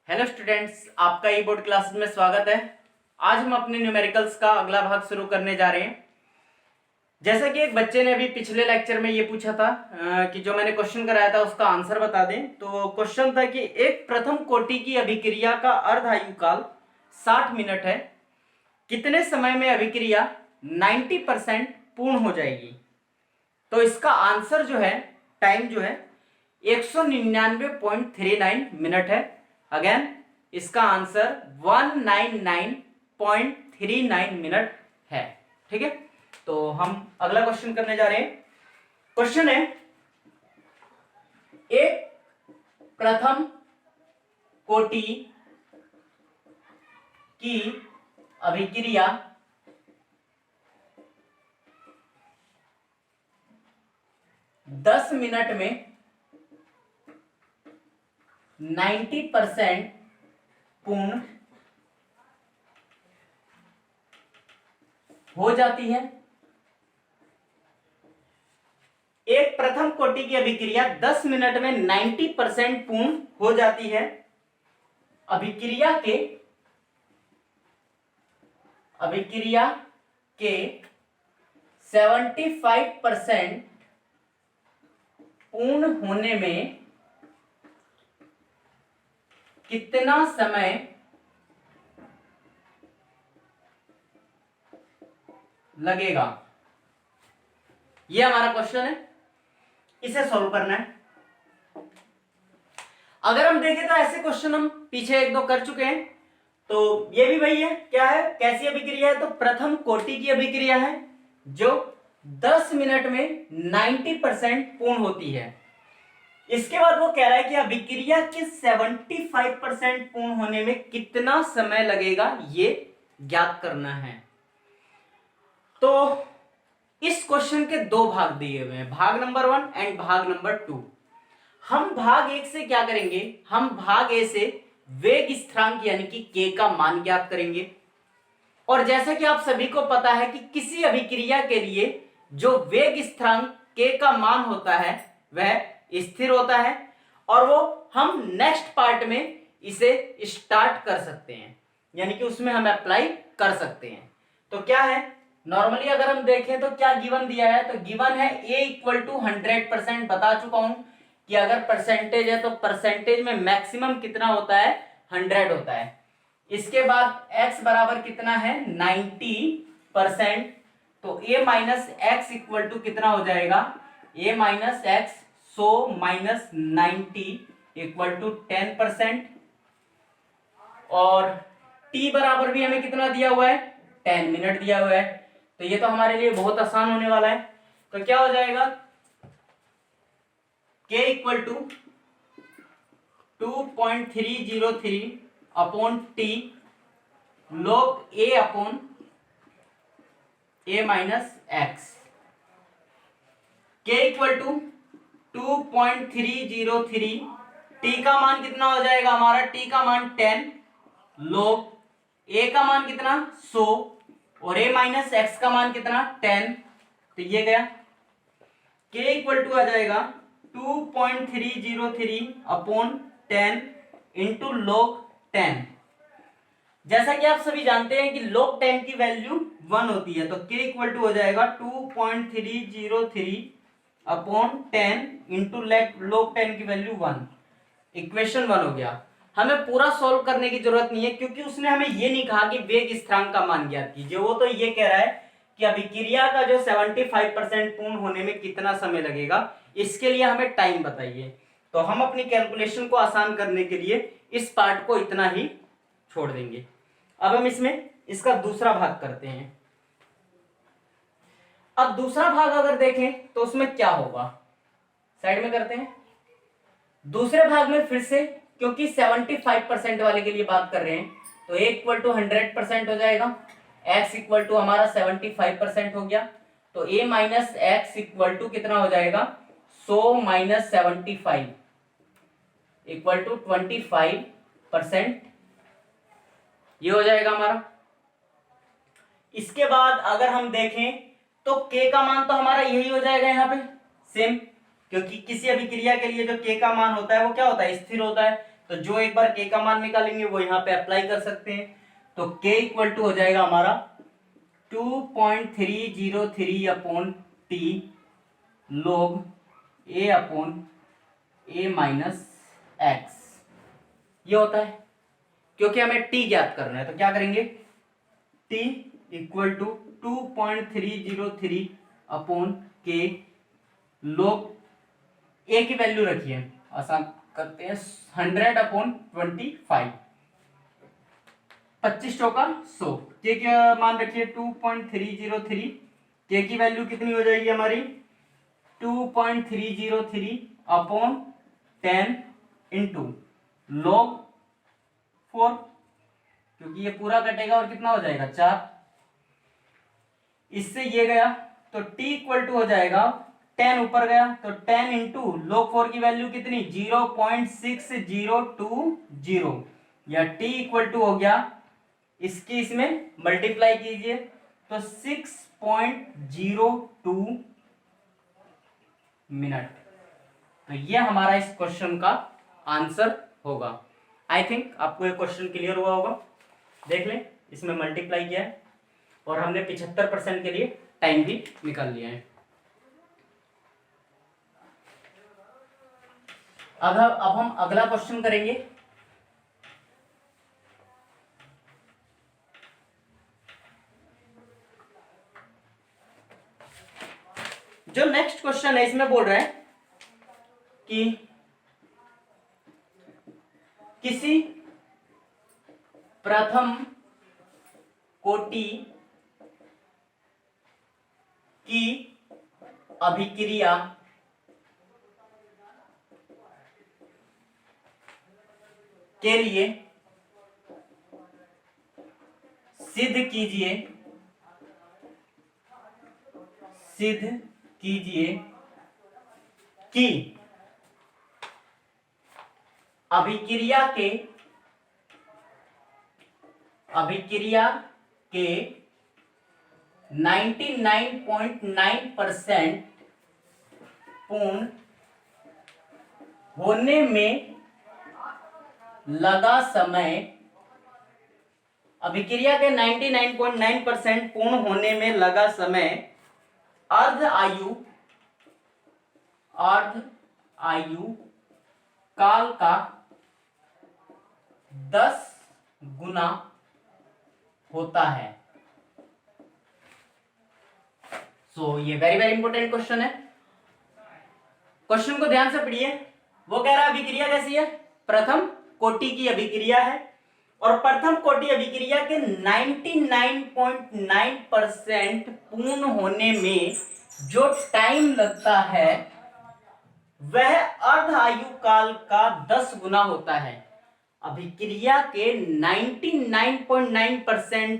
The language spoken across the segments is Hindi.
हेलो स्टूडेंट्स, आपका ई बोर्ड क्लासेस में स्वागत है। आज हम अपने न्यूमेरिकल्स का अगला भाग शुरू करने जा रहे हैं। जैसा कि एक बच्चे ने अभी पिछले लेक्चर में ये पूछा था कि जो मैंने क्वेश्चन कराया था उसका आंसर बता दें। तो क्वेश्चन था कि एक प्रथम कोटि की अभिक्रिया का अर्ध आयु काल 60 मिनट है, कितने समय में अभिक्रिया 90% पूर्ण हो जाएगी। तो इसका आंसर जो है, टाइम जो है 199.39 मिनट है। अगेन इसका आंसर 199.39 मिनट है। ठीक है, तो हम अगला क्वेश्चन करने जा रहे हैं। क्वेश्चन है, एक प्रथम कोटि की अभिक्रिया 10 मिनट में 90% पूर्ण हो जाती है। एक प्रथम कोटि की अभिक्रिया 10 मिनट में 90% पूर्ण हो जाती है। अभिक्रिया के 75% पूर्ण होने में कितना समय लगेगा, यह हमारा क्वेश्चन है। इसे सॉल्व करना है। अगर हम देखें तो ऐसे क्वेश्चन हम पीछे एक दो कर चुके हैं। तो ये भी वही है, क्या है, कैसी अभिक्रिया है, तो प्रथम कोटि की अभिक्रिया है जो 10 मिनट में 90% पूर्ण होती है। इसके बाद वो कह रहा है कि अभिक्रिया के 75% पूर्ण होने में कितना समय लगेगा, ये ज्ञात करना है। तो इस क्वेश्चन के दो भाग दिए हुए हैं, भाग नंबर 1 एंड भाग नंबर 2। हम भाग 1 से क्या करेंगे, हम भाग ए से वेग स्थिरांक यानी कि के का मान ज्ञात करेंगे। और जैसा कि आप सभी को पता है कि किसी अभिक्रिया के लिए जो वेग स्थिरांक के का मान होता है वह स्थिर होता है, और वो हम नेक्स्ट पार्ट में इसे स्टार्ट कर सकते हैं, यानी कि उसमें हम अप्लाई कर सकते हैं। तो क्या है, नॉर्मली अगर हम देखें तो क्या गिवन दिया है, तो गिवन है a इक्वल टू 100%। बता चुका हूं कि अगर परसेंटेज है तो परसेंटेज में मैक्सिमम कितना होता है, 100 होता है। इसके बाद x बराबर कितना है, 90%। तो a minus x equal to कितना हो जाएगा, a minus x 100 minus 90 equal to 10%। और t बराबर भी हमें कितना दिया हुआ है, 10 मिनट दिया हुआ है। तो ये तो हमारे लिए बहुत आसान होने वाला है। तो क्या हो जाएगा, k equal to 2.303 upon t log a upon a minus x. k equal to 2.303, t का मान कितना हो जाएगा हमारा, t का मान 10 log a का मान कितना 100 और a माइनस एक्स का मान कितना 10। तो ये गया, k इक्वल टू आ जाएगा 2.303 अपॉन 10 इंटू log 10। जैसा कि आप सभी जानते हैं कि log 10 की वैल्यू 1 होती है, तो k इक्वल टू हो जाएगा 2.303 अपॉन 10 इंटू log 10 की वैल्यू 1। इक्वेशन 1 हो गया। हमें पूरा सॉल्व करने की जरूरत नहीं है, क्योंकि उसने हमें ये नहीं कहा कि वेग स्थिरांक का मान ज्ञात कीजिए। वो तो ये कह रहा है कि अभिक्रिया का जो 75% पूर्ण होने में कितना समय लगेगा, इसके लिए हमें टाइम बताइए। तो हम अपनी कैलकुलेशन को आसान करने के लिए इस पार्ट को इतना ही छोड़ देंगे। अब हम इसमें इसका दूसरा भाग करते हैं। अब दूसरा भाग अगर देखें तो उसमें क्या होगा, साइड में करते हैं। दूसरे भाग में फिर से, क्योंकि 75% वाले के लिए बात कर रहे हैं, तो a इक्वल टू 100% हो जाएगा, x इक्वल टू हमारा 75% हो गया। तो a minus x equal to कितना हो जाएगा, 100 माइनस 75 इक्वल टू 25%, ये हो जाएगा हमारा। इसके बाद अगर हम देखें तो k का मान तो हमारा यही हो जाएगा यहाँ पे सेम, क्योंकि किसी अभिक्रिया के लिए जो k का मान होता है वो क्या होता है, स्थिर होता है। तो जो एक बार k का मान निकालेंगे वो यहाँ पे अप्लाई कर सकते हैं। तो k इक्वल टू हो जाएगा हमारा 2.303 upon t log a upon a minus x, ये होता है। क्योंकि हमें t ज्ञात करना है तो क्या करेंगे, t इक्वल टू 2.303 अपॉन के log a की वैल्यू रखिए, आसान करते हैं, 100 अपॉन 25, 25 चौका 100, के क्या मान रखिए 2.303, के की वैल्यू कितनी हो जाएगी हमारी 2.303 अपॉन 10 इंटू log 4, क्योंकि ये पूरा कटेगा और कितना हो जाएगा 4, इससे ये गया तो t इक्वल टू हो जाएगा 10 ऊपर गया तो 10 इंटू log 4 की वैल्यू कितनी 0.6020, या t इक्वल टू हो गया इसकी इसमें मल्टीप्लाई कीजिए तो 6.02 मिनट। तो ये हमारा इस क्वेश्चन का आंसर होगा। आई थिंक आपको ये क्वेश्चन क्लियर हुआ होगा। देख लें, इसमें मल्टीप्लाई किया है और हमने 75% के लिए टाइम भी निकाल लिया है। अब हम अगला क्वेश्चन करेंगे। जो नेक्स्ट क्वेश्चन है इसमें बोल रहा है कि किसी प्रथम कोटि की अभिक्रिया के लिए सिद्ध कीजिए कि अभिक्रिया के 99.9% पूर्ण होने में लगा समय, अभिक्रिया के 99.9% पूर्ण होने में लगा समय अर्ध आयु काल का 10 गुना होता है। सो ये वेरी वेरी इंपॉर्टेंट क्वेश्चन है। क्वेश्चन को ध्यान से पढ़िए। वो कह रहा है अभिक्रिया कैसी है, प्रथम कोटि की अभिक्रिया है और प्रथम कोटि अभिक्रिया के 99.9% पूर्ण होने में जो टाइम लगता है वह अर्ध आयु काल का 10 गुना होता है। अभिक्रिया के 99.9%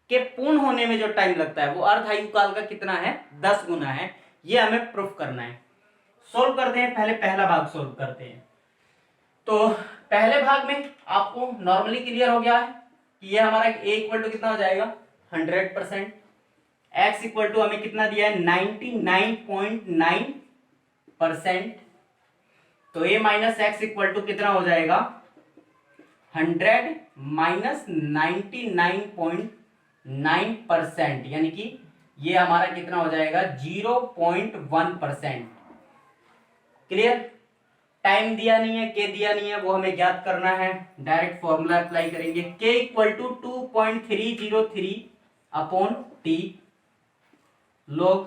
के पूर्ण होने में जो टाइम लगता है वो अर्ध आयु काल का कितना है, 10 गुना है। ये हमें प्रूफ करना है। सोल्व करते हैं, पहले पहला भाग सोल्व करते हैं। तो पहले भाग में आपको नॉर्मली क्लियर हो गया है कि ये हमारा a इक्वल टू कितना हो जाएगा 100%, x इक्वल टू हमें कितना दिया है 99.9%, तो a minus x equal to कितना हो जाएगा 100 माइनस 99.9%, यानी कि ये हमारा कितना हो जाएगा 0.1%। क्लियर। टाइम दिया नहीं है, के दिया नहीं है, वो हमें ज्ञात करना है। डायरेक्ट फॉर्मूला अप्लाई करेंगे, k equal to 2.303 upon t log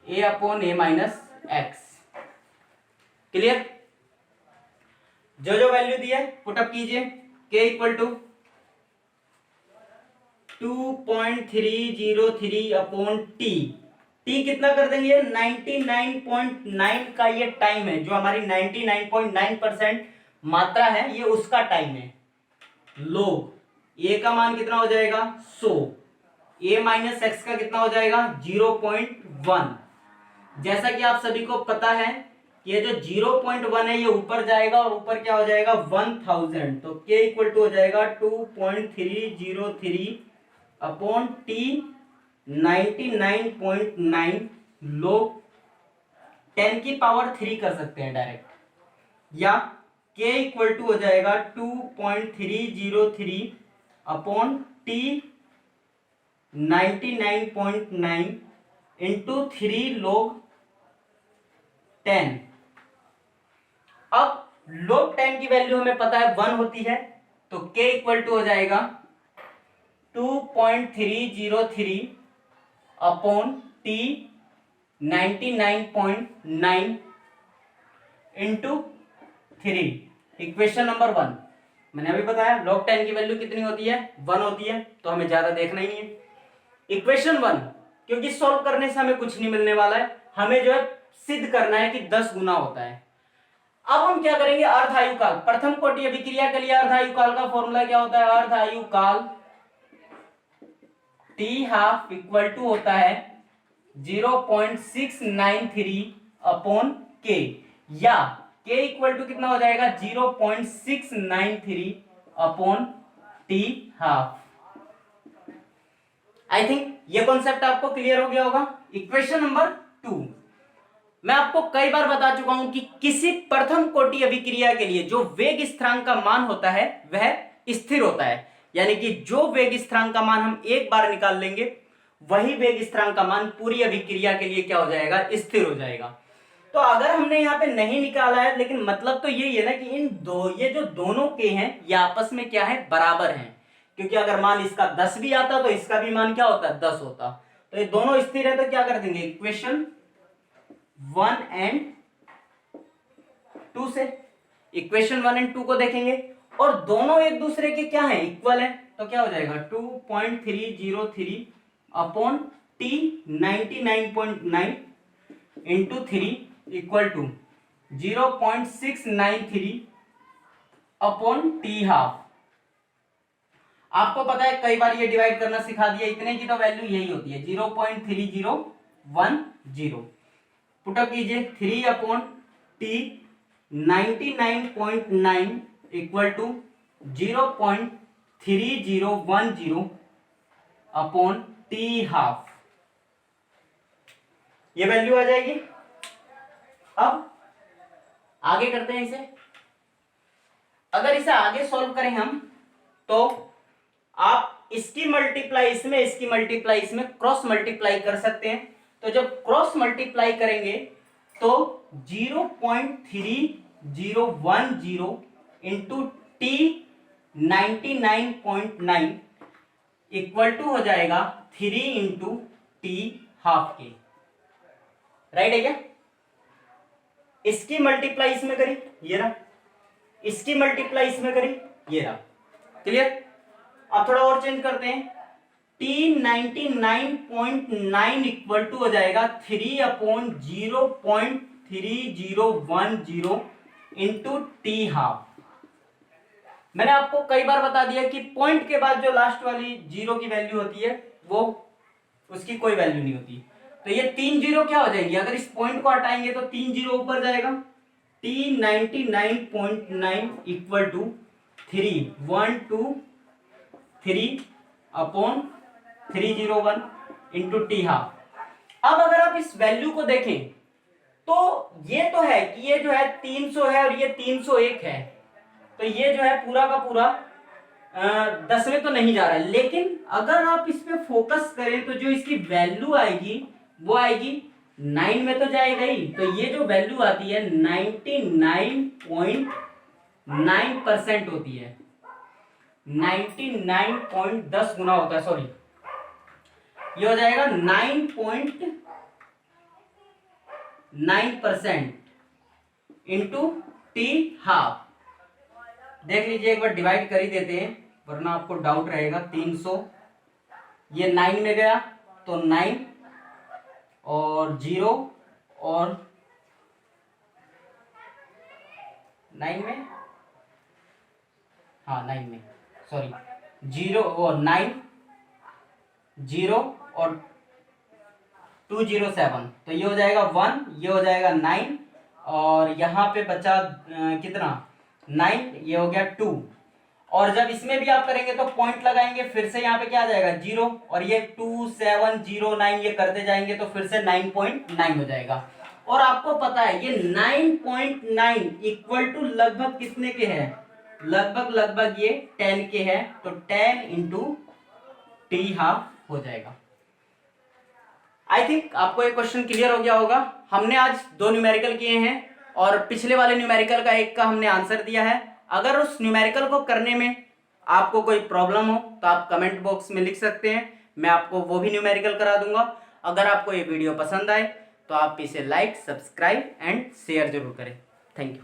a upon a minus x. Clear. जो वैल्यू दी है पुटअप कीजिए, k equal to 2.303 upon t, t कितना कर देंगे 99.9 का ये टाइम है, जो हमारी 99.9% मात्रा है ये उसका टाइम है। लोग ए का मान कितना हो जाएगा 100, ए माइनस एक्स का कितना हो जाएगा 0.1। जैसा कि आप सभी को पता है कि ये जो 0.1 है ये ऊपर जाएगा और ऊपर क्या हो जाएगा 1000, तो के इक्वल टू हो जाएगा 2.303 अपॉन टी 99.9 लोग 10 की पावर 3 कर सकते हैं डायरेक्ट, या k इक्वल टू हो जाएगा 2.303 अपॉन t 99.9 इंटू 3 log 10। अब log 10 की वैल्यू हमें पता है 1 होती है, तो k इक्वल टू हो जाएगा 2.303 upon t 99.9 into 3। Equation number 1 मैंने अभी बताया log 10 की वैल्यू कितनी होती है, 1 होती है, तो हमें ज्यादा देखना ही नहीं है। इक्वेशन 1 क्योंकि सॉल्व करने से हमें कुछ नहीं मिलने वाला है, हमें जो है सिद्ध करना है कि 10 गुना होता है। अब हम क्या करेंगे, अर्धायुकाल, प्रथम कोटि अभिक्रिया के लिए अर्धायुकाल का फॉर्मूला क्या होता है, अर्धायुकाल t हाफ इक्वल टू होता है 0.693 अपॉन k, या k इक्वल टू कितना हो जाएगा 0.693 upon t half. I think ये कॉन्सेप्ट आपको क्लियर हो गया होगा। इक्वेशन नंबर 2 मैं आपको कई बार बता चुका हूं कि किसी प्रथम कोटि अभिक्रिया के लिए जो वेग स्थिरांक का मान होता है वह स्थिर होता है, यानी कि जो वेग स्थिरांक का मान हम एक बार निकाल लेंगे वही वेग स्थिरांक का मान पूरी अभिक्रिया के लिए क्या हो जाएगा, स्थिर हो जाएगा। तो अगर हमने यहाँ पे नहीं निकाला है, लेकिन मतलब तो यही है ना कि ये जो दोनों के हैं ये आपस में क्या है, बराबर हैं, क्योंकि अगर मान इसका 10 भी आता तो इसका भी मान क्या होता, 10 होता। तो ये दोनों स्थिर है, तो क्या कर देंगे, इक्वेशन 1 एंड 2 से इक्वेशन 1 एंड 2 को देखेंगे और दोनों एक दूसरे के क्या है, इक्वल है, तो क्या हो जाएगा 2.303 upon t 99.9 into 3 equal to 0.693 upon t half. आपको पता है कई बार ये डिवाइड करना सिखा दिया, इतने की तो वैल्यू यही होती है 0.3010। पुटअप कीजिए 3 upon t 99.9 equal to 0.3010 upon t half, ये वैल्यू आ जाएगी। अब आगे करते हैं इसे। अगर इसे आगे सॉल्व करें हम, तो आप इसकी मल्टीप्लाई इसमें, इसकी मल्टीप्लाई इसमें, क्रॉस मल्टीप्लाई कर सकते हैं। तो जब क्रॉस मल्टीप्लाई करेंगे तो 0.3010 इंटू टी 99.9 इक्वल टू हो जाएगा 3 इंटू टी हाफ के। राइट है क्या? इसकी मल्टीप्लाई इसमें करी, ये रहा, इसकी मल्टीप्लाई इसमें करी, ये रहा। क्लियर? अब थोड़ा और चेंज करते हैं, t 99.9 इक्वल टू हो जाएगा 3 अपॉन 0.3010 इंटू टी हाफ। मैंने आपको कई बार बता दिया कि पॉइंट के बाद जो लास्ट वाली जीरो की वैल्यू होती है वो उसकी कोई वैल्यू नहीं होती। तो ये 3 जीरो क्या हो जाएंगी, अगर इस पॉइंट को हटाएंगे तो 3 जीरो ऊपर जाएगा। t 99.9 equal to 3 upon 301 into t half. अब अगर आप इस वैल्यू को देखें तो ये तो है कि ये जो है 300 है और ये 301 है, तो ये जो है पूरा का पूरा 10 में तो नहीं जा रहा है। लेकिन अगर आप इस पे फोकस करें तो जो इसकी वैल्यू आएगी वो आएगी 9 में तो जाएगा ही। तो ये जो वैल्यू आती है 99.9% होती है, 99.10 गुना होता है, सॉरी ये हो जाएगा 9.9% इंटू टी हाफ। देख लीजिए एक बार डिवाइड कर ही देते हैं वरना आपको डाउट रहेगा। 300 ये 9 में गया तो 9 और 0 और 9 में, हाँ 9 में, सॉरी 0 और 9 0 और 207, तो ये हो जाएगा 1, ये हो जाएगा 9 और यहाँ पे बचा कितना 9, ये हो गया 2। और जब इसमें भी आप करेंगे तो पॉइंट लगाएंगे, फिर से यहाँ पे क्या आ जाएगा 0 और ये 2 7 0 9 ये करते जाएंगे तो फिर से 9.9 हो जाएगा। और आपको पता है ये 9.9 इक्वल टू लगभग कितने के हैं, लगभग ये 10 के है, तो 10 इंटू टी हाफ हो जाएगा। आई थिंक आपको ये क्वेश्चन क्लियर हो गया होगा। हमने आज 2 न्यूमेरिकल किए हैं और पिछले वाले न्यूमेरिकल का एक का हमने आंसर दिया है। अगर उस न्यूमेरिकल को करने में आपको कोई प्रॉब्लम हो तो आप कमेंट बॉक्स में लिख सकते हैं, मैं आपको वो भी न्यूमेरिकल करा दूंगा। अगर आपको ये वीडियो पसंद आए तो आप इसे लाइक, सब्सक्राइब एंड शेयर जरूर करें। Thank you.